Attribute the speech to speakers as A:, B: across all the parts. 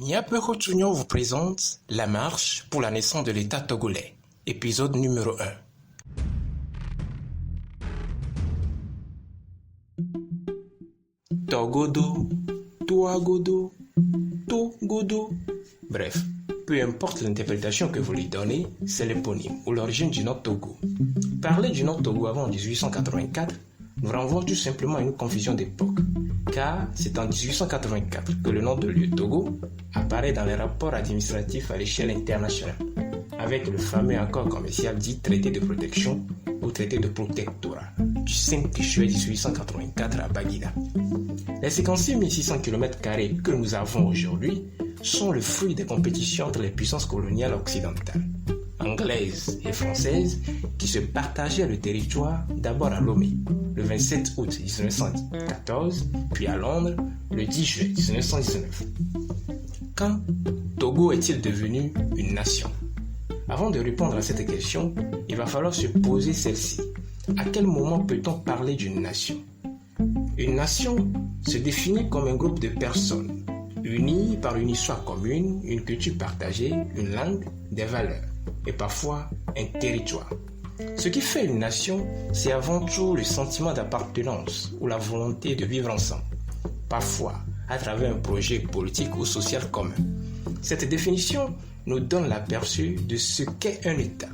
A: Niapero Junior vous présente La marche pour la naissance de l'État togolais, épisode numéro 1. Togodo, Touagodo, Togodo. Bref, peu importe l'interprétation que vous lui donnez, c'est l'éponyme ou l'origine du nom Togo. Parler du nom Togo avant 1884 nous renvoie tout simplement à une confusion d'époque, car c'est en 1884 que le nom de lieu Togo apparaît dans les rapports administratifs à l'échelle internationale, avec le fameux accord commercial dit traité de protection ou traité de protectorat du 5 juillet 1884 à Baguida. Les 56 600 km² que nous avons aujourd'hui sont le fruit des compétitions entre les puissances coloniales occidentales, anglaises et françaises, qui se partageaient le territoire d'abord à Lomé le 27 août 1914, puis à Londres le 10 juillet 1919. Quand Togo est-il devenu une nation? Avant de répondre à cette question, il va falloir se poser celle-ci. À quel moment peut-on parler d'une nation? Une nation se définit comme un groupe de personnes unies par une histoire commune, une culture partagée, une langue, des valeurs et parfois un territoire. Ce qui fait une nation, c'est avant tout le sentiment d'appartenance ou la volonté de vivre ensemble, parfois à travers un projet politique ou social commun. Cette définition nous donne l'aperçu de ce qu'est un État.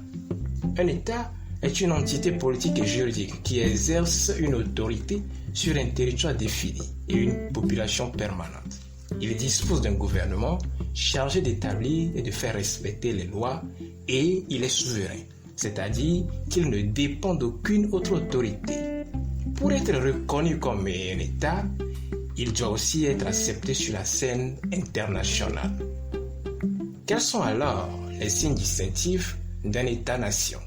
A: Un État est une entité politique et juridique qui exerce une autorité sur un territoire défini et une population permanente. Il dispose d'un gouvernement chargé d'établir et de faire respecter les lois et il est souverain, c'est-à-dire qu'il ne dépend d'aucune autre autorité. Pour être reconnu comme un État, il doit aussi être accepté sur la scène internationale. Quels sont alors les signes distinctifs d'un État-nation?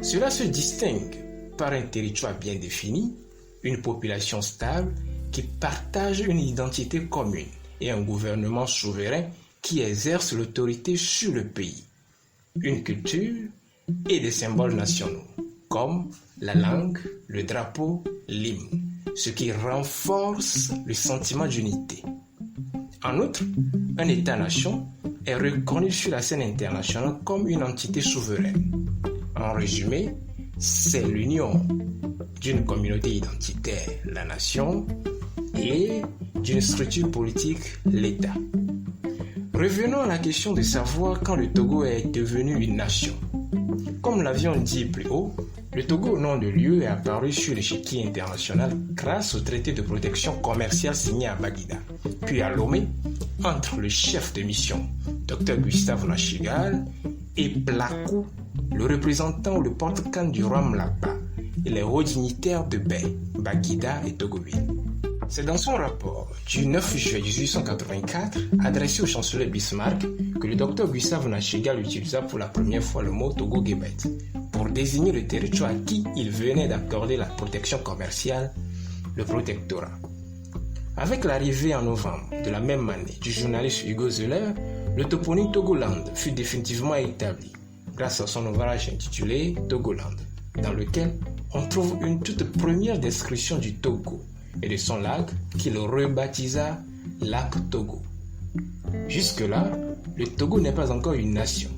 A: Cela se distingue par un territoire bien défini, une population stable qui partage une identité commune et un gouvernement souverain qui exerce l'autorité sur le pays, une culture et des symboles nationaux comme la langue, le drapeau, l'hymne, ce qui renforce le sentiment d'unité. En outre, un État-nation est reconnu sur la scène internationale comme une entité souveraine. En résumé, c'est l'union d'une communauté identitaire, la nation, et d'une structure politique, l'État. Revenons à la question de savoir quand le Togo est devenu une nation. Comme l'avions dit plus haut, le Togo, nom de lieu, est apparu sur l'échiquier international grâce au traité de protection commerciale signé à Baguida, puis à Lomé, entre le chef de mission, Dr Gustave Nachtigal, et Plakou, le représentant ou le porte-canne du roi Mlakba, et les hauts dignitaires de Bay, Baguida et Togoville. C'est dans son rapport du 9 juillet 1884, adressé au chancelier Bismarck, que le docteur Gustave Nachtigal utilisa pour la première fois le mot Togo-Guébet pour désigner le territoire à qui il venait d'accorder la protection commerciale, le protectorat. Avec l'arrivée en novembre de la même année du journaliste Hugo Zeller, le toponyme Togoland fut définitivement établi grâce à son ouvrage intitulé Togoland, dans lequel on trouve une toute première description du Togo et de son lac qu'il rebaptisa lac Togo. Jusque-là, le Togo n'est pas encore une nation.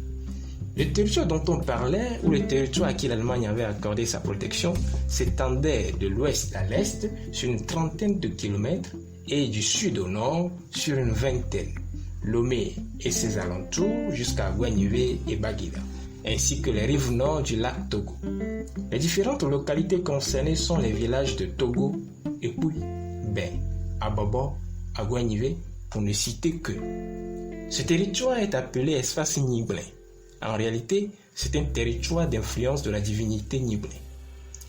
A: Le territoire dont on parlait, ou le territoire à qui l'Allemagne avait accordé sa protection, s'étendait de l'ouest à l'est sur une trentaine de kilomètres et du sud au nord sur une vingtaine, Lomé et ses alentours jusqu'à Guanivé et Baguida, ainsi que les rives nord du lac Togo. Les différentes localités concernées sont les villages de Togo, Epouy, Bay, Abobo, Aguanivé, pour ne citer que. Ce territoire est appelé espace Niblin. En réalité, c'est un territoire d'influence de la divinité Niblin.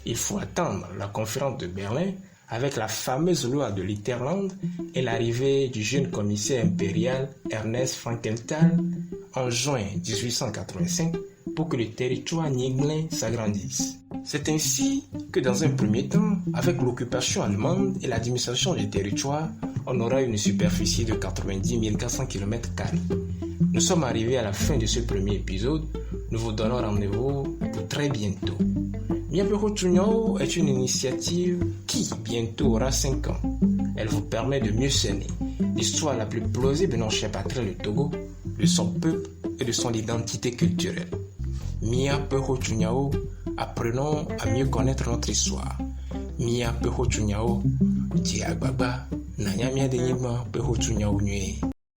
A: Il faut attendre la conférence de Berlin avec la fameuse loi de Litterland et l'arrivée du jeune commissaire impérial Ernest Frankenthal en juin 1885 pour que le territoire niblin s'agrandisse. C'est ainsi que dans un premier temps, avec l'occupation allemande et l'administration du territoire, on aura une superficie de 90 400 km². Nous sommes arrivés à la fin de ce premier épisode. Nous vous donnons rendez-vous pour très bientôt. Niapero Junior est une initiative qui bientôt aura 5 ans. Elle vous permet de mieux cerner l'histoire la plus plausible de notre cher patrie, le Togo, de son peuple et de son identité culturelle. Mia Peho Chunyao, apprenons à mieux connaître notre histoire. Mia Peho Chunyao, Diagbaba, Nanyamia Denyema Peho Chunyao Nue.